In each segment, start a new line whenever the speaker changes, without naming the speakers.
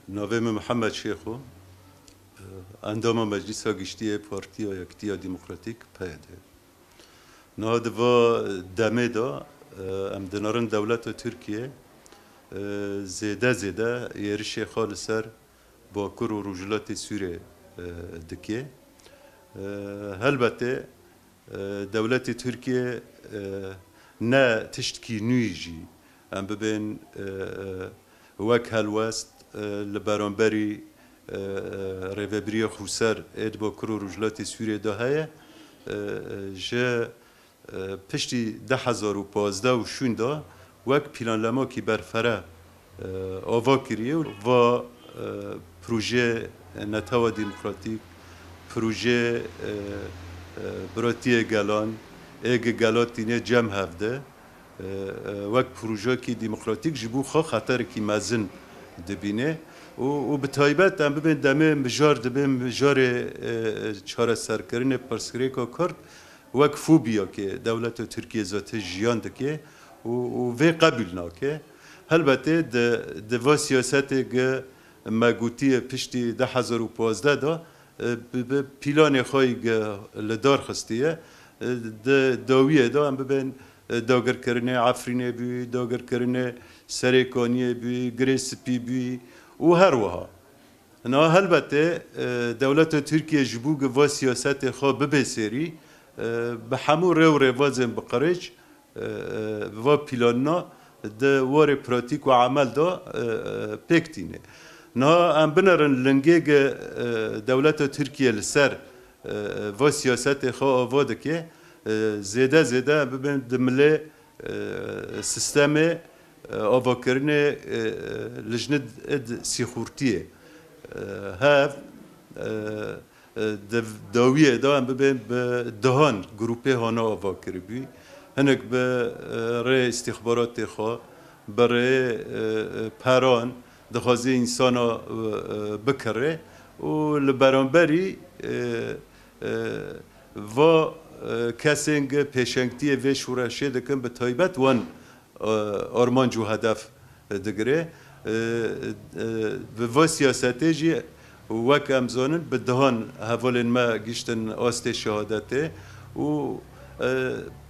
نویم محمد شیخو اندام مجلس گشتی پارتی یکتی دموکراتیک پیاده نهادوا دمه دا ام دنارن دولت ترکیه زیده یریش خال سر با کر و رجلات سوریه دکیه البته دولت ترکیه نه تشتکی نویجی ام ببین وک هلوست لبرانبری ریوبری خوسر اد با کرو رجلات سوریه ده هیا جه پشتی 2015 و شوندا وک پلانلما کی برفره آوا کریه و پروژه نتاوا دموکراتیک پروژه براتی گلان اگ گلاتینه جمع هفته وک پروژه کی دموکراتیک جبو خاطر کی مزن دبینه و به تایبت هم ببین دمه مجار دبیم مجار چهار سرکرین پرسکری که کرد وک فوبیا که دولت ترکیه ذات جیان دکه و وی قبول ناکه البته د سیاست که مگوتی پشتی 2015 دا به پیلان خواهی لدار خستیه داویه دا هم ببین داگر کرنه عفرینه بی داگر کرنه سریکانیه بی گریسپی بی و هر وها نه البته دولت ترکیه جبوگ و سیاست خواه ببسری به همون روازم بقرج و پیلاننا ده وار پراتیک و عمل دا پکتینه نه ام بنرن لنگه دولت ترکیه لسر و سیاست خواه آواده که زیده ببین دمله سیستم آواکرنه لجنه سیخورتیه هف داویه دا هم ببین به دهان گروپه هانا آواکری بی هنک به ره استخبارات خواه برای پران دخوازی انسان بکره و لبرانبری و کسینگ پیشنگتی و شورشه دکن به تایبت وان آرمان جو هدف دگره و سیاسته جی وک امزانن به دهان حوالن ما گشتن آست شهادته و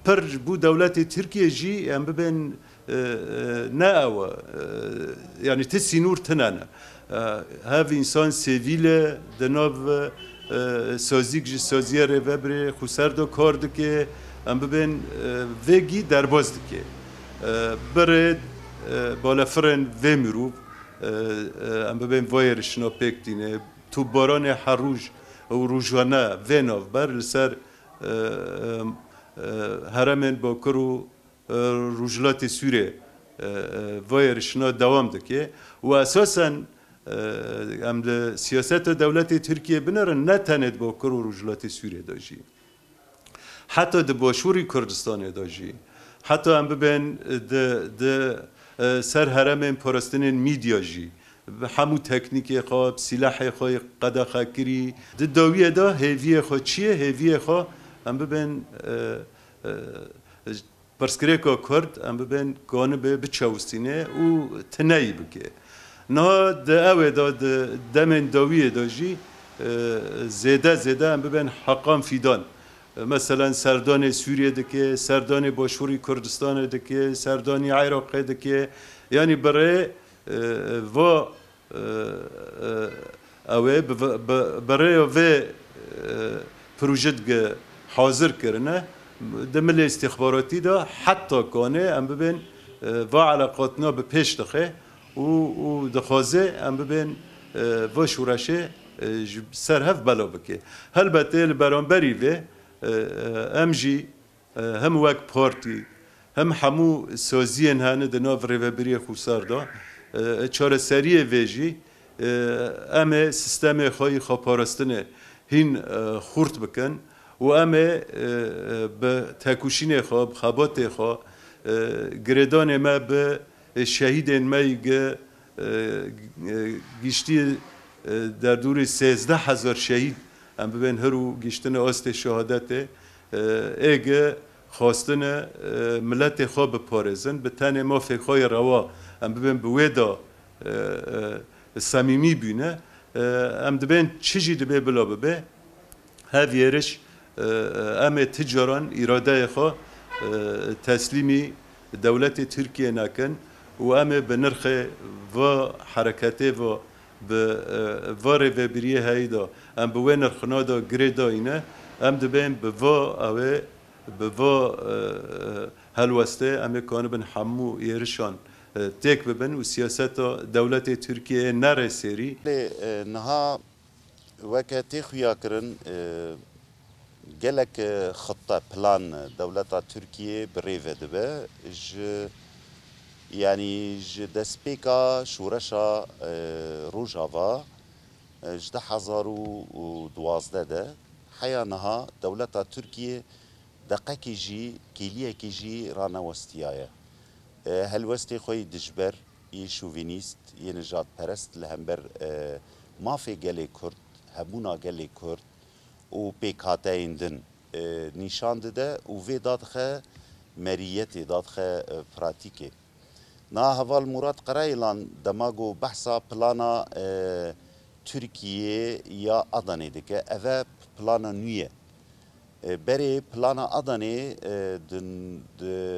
پر بو دولت ترکیه جی ام ببین نه او یعنی تسی نور تنانه هاو انسان سیویل دناو سازی ریوبری خسر دو کار دکه ام ببین وگی درباز دکه برد بالا فرن و میروب ام ببین وایرشنا پکتینه تو باران حروج و روزانه و ناو بر لسر هرمن با کرو رجلات سوریه وایرشنا دوام دکه و اساساً ام سیاست دولت ترکیه بنرن نتند با کرو رجلات سوریه داشی حتی د باشوری کردستان داشی حتی هم ببین د سر هرم پرستن میدیا جی همو تکنیک خواب سلاح خواه قداخه کری د داویه دا هیویه خواه چیه هیویه خواه هم ببین پرسکره که کرد هم ببین گانه به بچاوستینه و تنهی بکه نه د اوه دا دمن داویه دا جی زیده هم ببین حقام فیدان مثلا سردان سوریه دکه سردان باشوری کردستان دکه سردانی عراق دکه یعنی برای و اوه برای و پروژه حاضر کرنه دمل استخباراتی دا حتی کانه ام ببین و علاقاتنا به پیش دخه و دخوازه ام ببین و شورشه سرهف بلا بکه البته برانبری و امجی هم وک پارتی هم همو سازین هنه دناو ریوبری خوسار دا چار سریع ویجی امه سیستم خواهی خواه پارستنه هین خورد بکن و امه به تکوشین خواه بخبات خواه گردان ما به شهید ما گشتی در دور 13,000 شهید ام ببین هرو گشتن آست شهادته اگه خواستن ملت خواب پارزن به تن ما فکرهای روا ام ببین بویدا samimi bune em dibên çi jî dibe bila bibe hev yêriş em ê ticaran îradeyê xwe teslîmî dewletê Tirkiye nakin û em ê bi nirxê va hereketê va bi va rêvebiriyê heyî da em bi wê nirxina da girê dayîne em dibên bi va ew ê bi va helwestê em ê kanibin hemû êrişan têk bibin û siyaseta dewletê Tirkiyeyê nere sêrî.
Niha weke tê xuya kirin gelek xita plan dewleta Tirkiye bi rêve dibe ji yanî ji destpêka şûreşa Rojava ji 2012 de heya niha dewleta Tirkiye deqekê jî kêliyekê jî ranewestiyaye. Helwestê xwe yê dijber yê şovînîst yê nijadperest li hember mafê gelê Kurd hebûna gelê Kurd û pêkhateyên din nîşan dide û vê dadixe meriyetê dadixe pratîkê. Na heval Murat Qerayîlan dema got behsa plana Tirkiye ya Adanê dike ev e plana nû ye. Berê plana Adanê di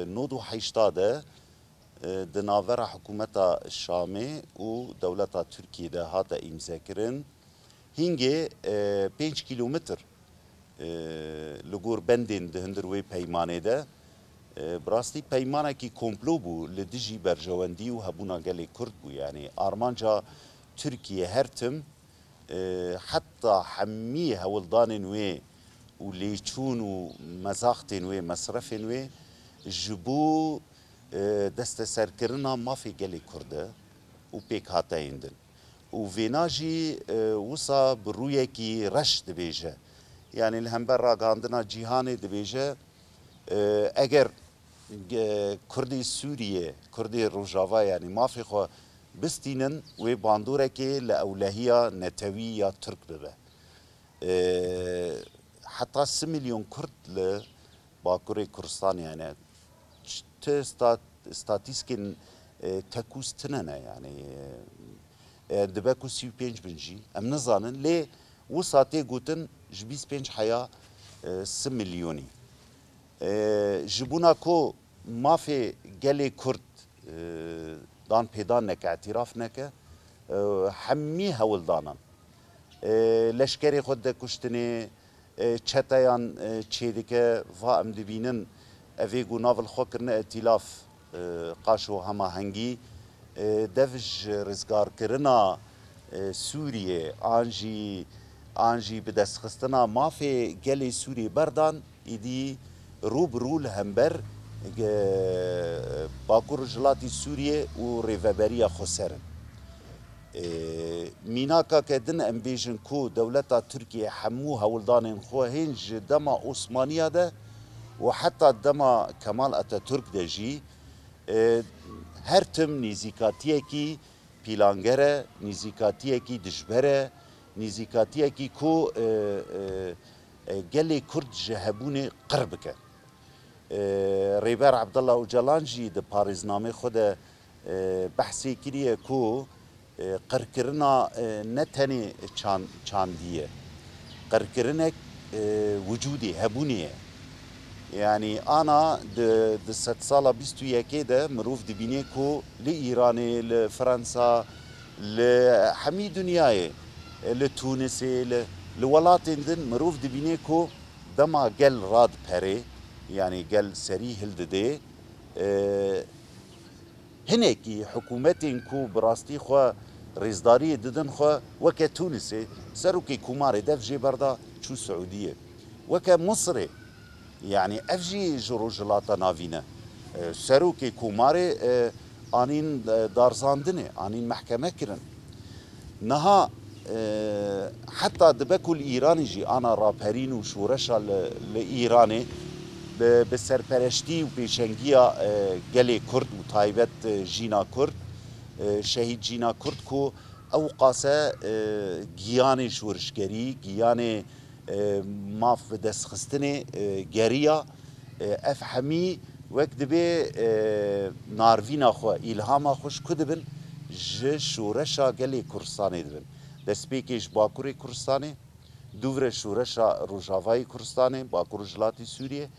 1980 de di navbera hikûmeta Şamê û dewleta Tirkiyê de hate îmzekirin hîngê 5 kîlometr li gor bendên di hindir wê peymanê de bi rastî peymanekî komplo bû li dijî berjewendî û hebûna gelê Kurd bû yanî armanca Tirkiye her tim heta hemî hewildanên wê û lêçûn û mezaxtên wê mesrefên wê ji bo desteserkirina mafê gelê Kurd e û pêkhateyên din. û vêna jî wisa bi rûyekî reş dibêje. Yani li hember ragihandina cîhanê dibêje eger Kurdê Sûriye, Kurdê Rojava yani mafê xwe bistînin wê bandoreke li ewlehiya netewî ya Türk bibe. Heta 3 milyon Kurd li Bakurê Kurdistan yani ti statîskên tekûz tune ne yani dibe ku 35 bin jî em nizanin lê wisa tê gotin ji 25 heya 3 milyonî. Ji bûna ku mafê gelê Kurd dan pêdan neke etîraf neke hemî hewildanan leşkerê xwe de kuştinê çeteyan çêdike va em dibînin evê got navil xwe kirine etîlaf qaş û hemahengî dev ji rizgarkirina Sûriye an jî bi destxistina mafê gelê Sûriyê berdan êdî rû bi rû li hember Bakur Jilatî Sûriye û rêveberiya xwe serin. Mînaka din em bêjin ku dewleta Tirkiye hemû hewildanên xwe hên ji dema Osmaniya de û heta dema Kemal Atatürk de jî her tim nîzîkatiyekî pîlanger e, nîzîkatiyekî dijber e, nîzîkatiyekî ku gelê Kurd ji hebûnê qir bike. Rêber Ebdullah Öcalan jî di parêznamê xwe de behsê kiriye ku qirkirina ne tenê çandî ye, qirkirinek wicûdê hebûnê ye. Yani ana di sed sala 21 de mirov dibîne ku li Îranê, li Fransa, li hemî dunyayê, li Tunisê, li welatên din mirov dibîne ku dema gel radperê yani gel serî hildidê hinekî hikûmetên ku bi rastî xwe rêzdariyê didin xwe weke Tunisê serokê Kumarê dev jê berda çû Siûdiyê. Weke Misrê yani ev jî ji rojhilata navî ne. Serokê Kumarê anîn darzandinê, anîn mehkeme kirin. Niha heta dibe ku li Îranê jî ana raperîn û şûreşa li Îranê bi serpereştî û pêşengiya gelê Kurd û taybet jîna Kurd, şehîd jîna Kurd ku ew qase giyanê şûrişgerî, giyanê maf bi destxistinê geriya ev hemî wek dibe narvîna xwe, îlhama xwe ji ku dibin ji şûreşa gelê Kurdistanê dibin. Destpêkê ji Bakurê Kurdistanê, duvre şûreşa Rojavayê Kurdistanê, Bakur Jilatê Sûriye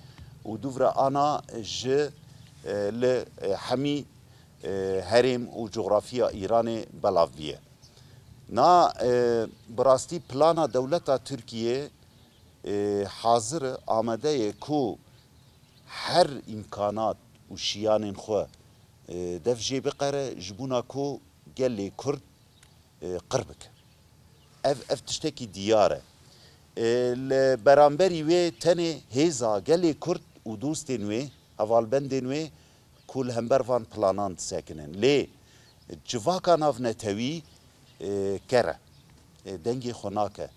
û duvre ana ji li hemî herêm û coğrafiya Îranê belav bîye. Na bi rastî plana dewleta Tirkiye hazir amade ye ku her imkanat û şiyanên xwe dev jê biqere ji bûna ku gelê Kurd qir bike. Ev tiştekî diyar e. Li beramberî wê tenê hêza gelê Kurd û dostên wê, hevalbendên wê ku li hember van planan disekinin. Lê civaka nav netewî kere. Dengê xwe nake.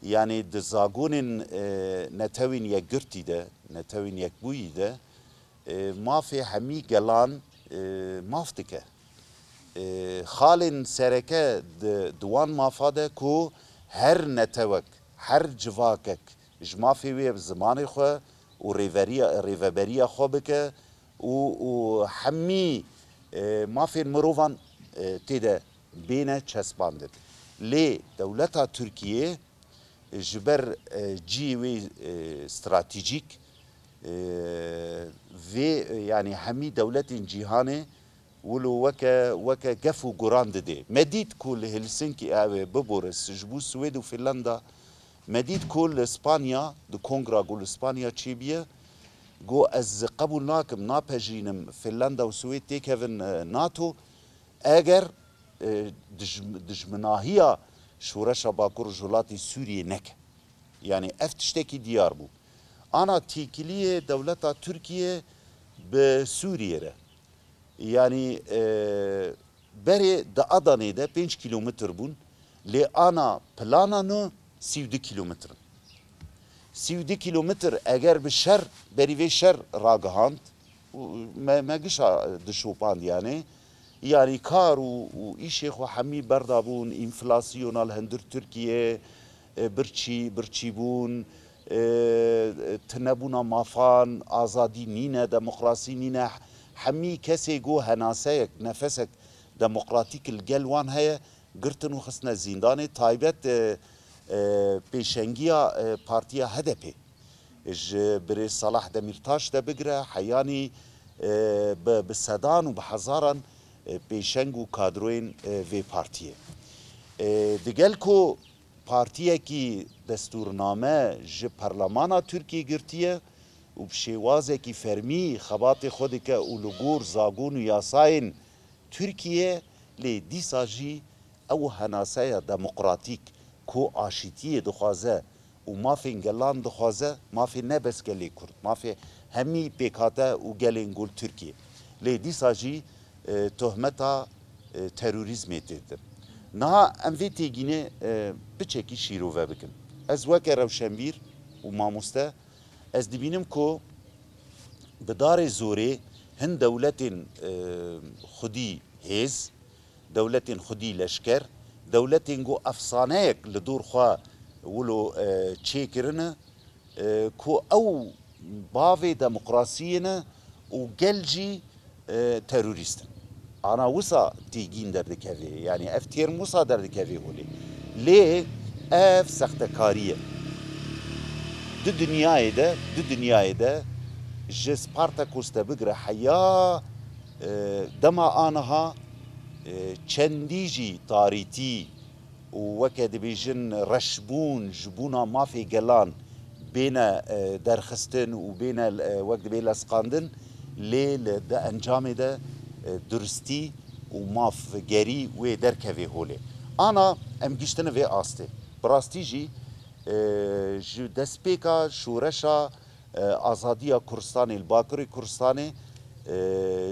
Yani di zagonên netewên yekgirtî de, netewên yekbûyî de mafê hemî gelan maf dike. Xalên sereke di wan mafa de ku her netewek, her civakek ji mafê wê bi zimanê xwe û rêveberiya xwe bike û hemî mafên mirovan têde bêne çespandin. Lê dewleta Tirkiye ji ber ciyê wê stratejîk vê yani hemî dewletên cîhanê wilo weke gef û guran dide. Me dît ku li Helsinki ew biboris ji bo Swêd û Finlanda me dît ku li Spanya di kongra got li Spanya çêbiye got ez qebûl nakim napejînim Finlanda û Swêd têkevin NATO eger dijminahiya şûreşa Bakur Jilatê Sûriyê neke. Yani ev tiştekî diyar bû. Ana têkiliyê dewleta Tirkiye bi Sûriyê re. Yani berê di Adanê de 5 kilometr bûn lê ana plana nû 32 kilometr. 32 kilometr eger bi şer berî vê şer ragihand me gişa dişopand yani. Yani kar û îşê xwe hemî berdabûn, enflasyona li hindir Tirkiye, birçîbûn, tunebûna mafan, azadî nîne, demokrasî nîne, hemî kesê got henaseyek, nefesek demokratîk li gel wan heye, girtin û xistine zîndanê taybet pêşengiya partiya HDP. Ji birê Salah Demirtaş de bigire, heyanî bi sedan û bi hezaran pêşeng û kadroyên vê partiyê. Digel ku partiyekî destûrname ji Perlemana Tirkiye girtiye û bi şêwazekî fermî xebatê xwe dike û li gor zagon û yasayên Tirkiye lê dîsa jî ew henaseya demokratîk ku aşîtiyê dixwaze û mafên gelan dixwaze, mafê ne bes gelê Kurd, mafê hemî pêkhate û gelên gul Tirkiye. Lê dîsa jî tohmeta terorîzmê têdir. Niha em vê têgînê biçekî şîrove bikin. Ez weke rewşenbîr û mamoste ez dibînim ku bi darê zorê hin dewletên xwedî hêz, dewletên xwedî leşker, dewletên got efsaneyek li dor xwe wilo çêkirine ku ew bavê demokrasiyê ne û gel jî terörîst in. Ana wisa têgîn derdikeve yani ev têrm wisa derdikeve holê. Lê ev sextekarî ye. Di dünyayê de ji Spartakos de bigire heya dema aniha çendî jî tarîtî û weke dibêjin reşbûn ji bûna mafê gelan bêne derxistin û bêne wek dibê lesqandin lê li de encamê de duristî û mafgerî wê derkevê holê. Ana em giştine vê astê. Bi rastî jî ji destpêka şûreşa azadiya Kurdistanê li Bakurê Kurdistanê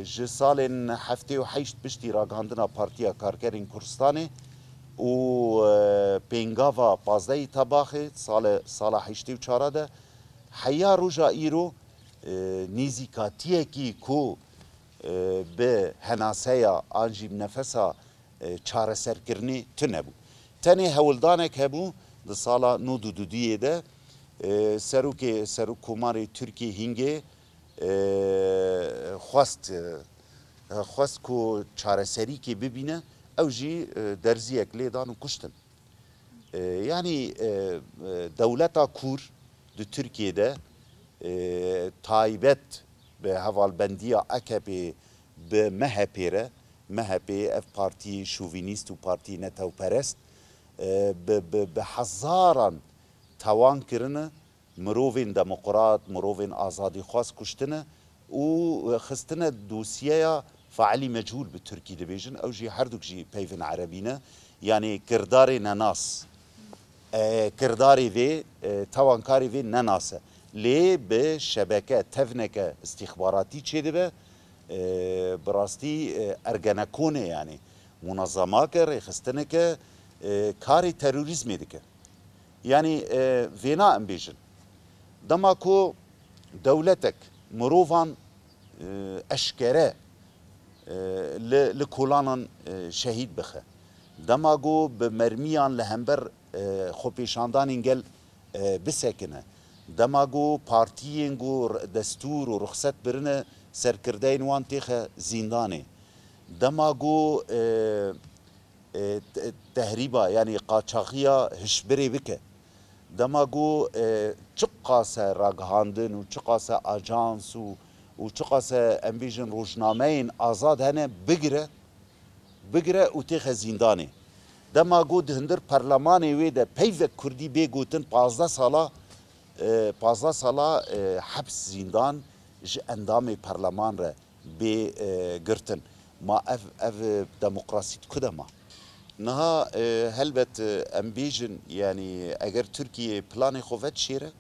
ji salên heftê û heşt piştî ragihandina Partiya Karkerên Kurdistanê û pêngava pazdehî Tebaxê sala heştê û çara de heya roja îro nêzîkatiyekî ku bi henaseya an jî bi nefesa çareserkirinê tune bû. Tenê hewildanek hebû di sala 1992 de Serok Komarê Tirkiye Hingê xwest ku çareserîkê bibîne او جي درزيك ليدان وكشتن يعني دولتا كور دو تركيا ده تايبت بهوالبندية أكبي بمهبيرة مهبي اف بارتي شوفينيست و بارتي نتاو پرست بحزارا توان کرنه مروفين ديمقراط مروفين آزادي خاص كشتنه و خستنه دوسيه فعلي مجهول بالتركي دبيجن او جي هردوك جي بيفن عربينا يعني كرداري نناس كرداري في توانكاري في نناسه ليه بشبكه تفنكه استخباراتي تشدبه براستي ارجناكونه يعني منظمات خستنك كاري تيروريزم ديك يعني فينا ام بيجن دماكو دولتك مروفان اشكره لكولانا شهيد بخه دماغو بمرميان لهمبر خوبيشاندان انجل بسكنه دماغو بارتيينغو دستور ورخصت برنه سرکردین وان تیخه زندانه دماغو تهريبا يعني قاچاقيا هشبري بك دماغو چقاسه راگهاندن و چقاسه اجانس و چقاسه امبیجن روزنامه‌ین آزاد هنه بگره و تیخه زندانه دماغو دهندر پرلمانی وی ده پیوک کردی بگوتن 15 سالا حبس زندان ج اندام پرلمان را بگرتن ما اف دموکراسی کدما نها هلبت امبيجن يعني اگر تركيا بلاني خوفت شيره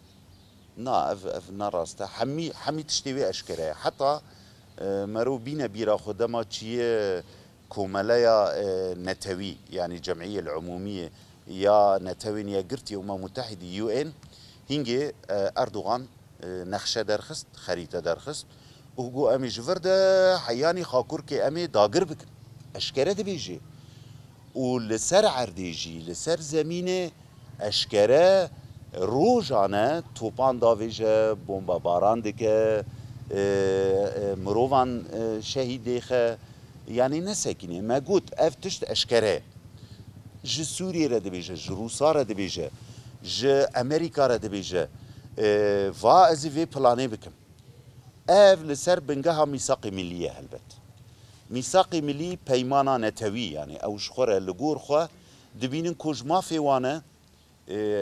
نا اف نراسته حمي تشتوي اشكره حتى مرو بينا بيرا خدما تشي كوملايا نتوي يعني الجمعيه العموميه يا نتوين يا قرتي امم متحده يو ان هنجي اردوغان نقشه درخست خريطه درخست وقو امي جفرده حياني خاكور كي امي داقر بكن اشكره دبيجي ولسر عرديجي لسر زمينه اشكره روجانه توپان داویجه بمبا باران دکه مروان شهید دخه يعني نسكني ما قلت افتشت اشكره ج سوريا رد بيجه ج روسا رد بيجه ج امريكا رد بيجه فا ازي في بلاني بكم اف لسر بنجها ميثاق مليه هلبت ميثاق ملي بيمانا نتوي يعني او شخوره لغور خو دبينن كوجما فيوانه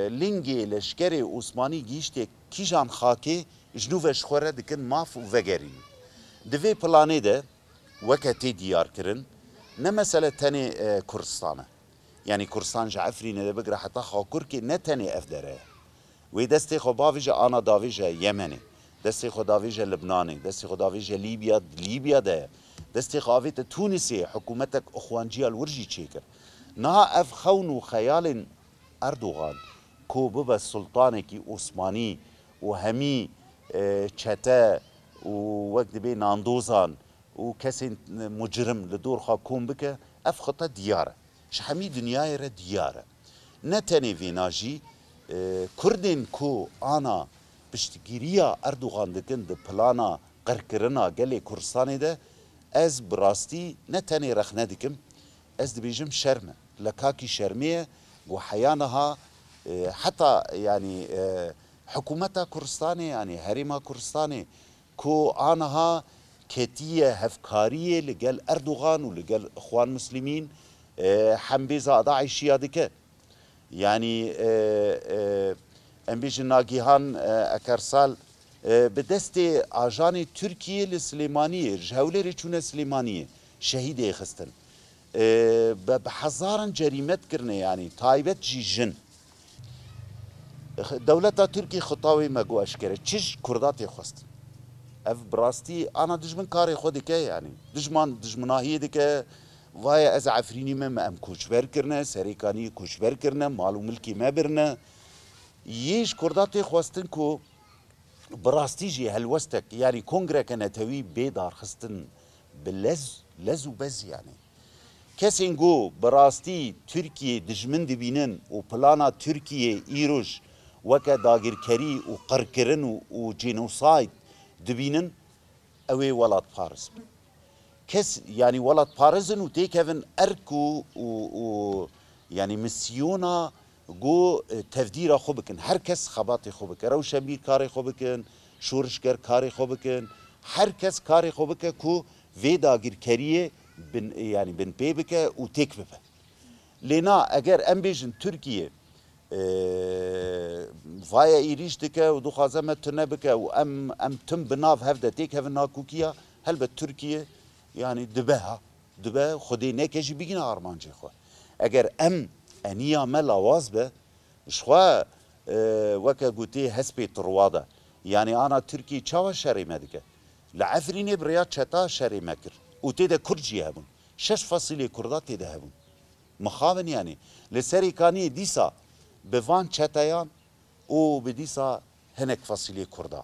لينجي لشكري عثماني جيشتي كيجان خاكي جنوب شخوره دكن ماف وفجري دفي بلاني ده وكتي ديار كرن نمسألة تاني كردستان يعني كردستان جعفري ندبقر حتى خاكوركي نتاني افدره ويدستي خو بافيجا انا دافيجا يمني دستي خو دافيجا لبناني دستي خو دافيجا ليبيا ده دستي خافيت تونسي حكومتك اخوانجيا الورجي تشيكر نها اف خون خيال اردوغان كو ببا سلطانكي عثماني وهمي چتا ووقت بي ناندوزان وكسين مجرم لدور خاكون بك اف خطة ديارة شحمي دنياي را ديارة نتاني فيناجي كردين كو انا بشتگیریا اردوغان دکن ده پلانا قرکرنا گلی کردستانی ده از براستی نتانی رخنه دکم از دبیجم شرمه لکاکی شرمیه و حیانها حتى يعني حكومتها كردستاني يعني هريمها كردستاني كو آنها كتية هفكارية لقال أردوغان ولقال إخوان مسلمين حنبيزا أضاعي الشيادكة يعني امبيج ناگیهان اکرسال بدست آجان ترکیه السليمانية جهولری چونه سليمانية شهيد خستن بحزارا جريمت کرنه يعني تايبت جي جن دولتا تركي خطاوي مگو اشکره چش کردات خواست اف براستي انا دجمن كاري خودي که يعني دجمناهي دكه وای از عفرینی ما ام کوچبر کرنه سریکانی کوچبر کرنه مال و ملکی ما برنه يش كرداتي خواستن كو براستيجي هالوستك يعني كونغرا كانتوي بيدار خستن باللز وبز يعني كسينغو براستي تركيا دجمن دبينن وبلانا تركيا ايروج وكا داغير كري وقركرن وجينوسايد دبينن اوي ولاد فارس كس يعني ولد بارزن وتيكفن اركو و يعني مسيونا جو تفدير خو بكن هر کس خباتی خو بکن رو شبیر کاری خو بکن شورشگر کاری خو بکن هر کس کاری خو بکن کو ویدا گیر کریه بن يعني بن پی بکه و تک ببه لینا اگر ام بیجن ترکیه vaya iriş dike û dixwaze me tune bike û em tim bi nav hev de têk hevin nakûkiya helbet Türkiye yani dibe ha dibe xwedê neke jî bigîne armancê xwe eger em eniya me lawaz be jixwe weke gotî hespê turwa de yani ana Türkiye çawa şerê me dike li Efrînê bi rêya çeta şerê me kir û tê de Kurd jî hebûn 6 fasilê Kurda tê de hebûn mixabin yani li serê kaniyê dîsa bi van çeteyan û bi dîsa hinek fasilê Kurda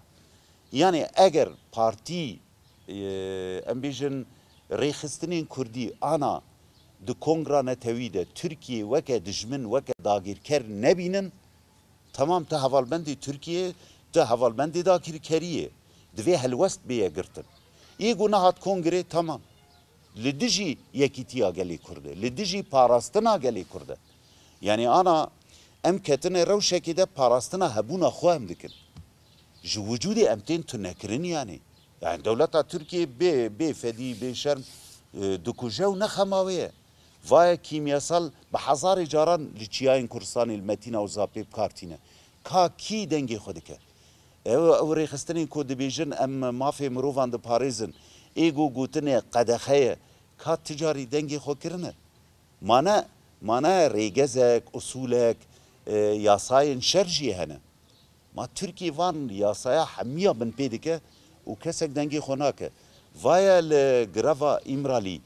yani eger partî em bêjin rêxistinên Kurdî ana di kongra netewî de Türkiye weke dijmin weke dagîrker nebînin tamam te hevalbendê Türkiye te hevalbendê dagîrkeriyê divê helwest bêye girtin îgo nehat kongrê tamam li dijî yekîtiya gelê Kurd e li dijî parastina gelê Kurd e yani ana em ketine rewşekê de parastina hebûna xwe em dikin ji wicûdê em tên tunekirin yani yani dewleta Türkiye bê fedî bê şerm dikuje û nexemawe ye vaya kîmyasal bi hezarê caran li çiyayên Kurdistanê li Metîna û Zapê bikartîne ka kî dengê xwe dike ew rêxistinên ku dibêjin em mafê mirovan diparêzin êgo gotinê qedexe ye ka ticarî dengê xwe kirine mane rêgezek usulek yasayên şer jî hene ma Türkiye van yasaya hemiya bin pê dike û kesek dengê xwe nake vaya li greva İmralî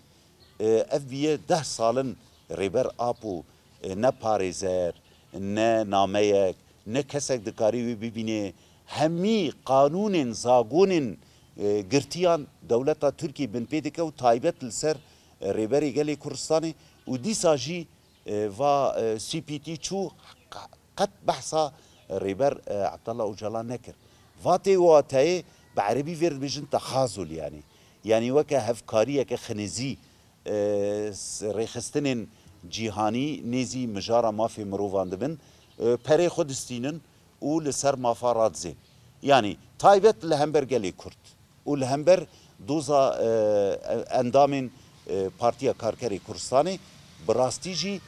ev biye 10 salin rêber ap û ne parêzer ne nameyek ne kesek dikarî wî bibîne hemî qanûnên zagonên girtiyan dewleta Türkiye bin pê dike û taybet li ser rêberê gelê Kurdistanê û dîsa jî va CPT çû qet behsa rêber Abdallah Öcalan nekir va tê wateyê bi erebî vê dibêjin texazul yani yani weke hevkariyeke xinizî rêxistinên cîhanî nêzî mijara mafê mirovan dibin perê xwe distînin û li ser mafa radizên yani taybet li hember gelê Kurd û li hember doza endamên Partiya Karkerê Kurdistanê bi rastî jî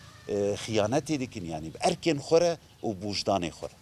xiyanetê dikin yani bi erkên xwe re û bûjdanê xwe re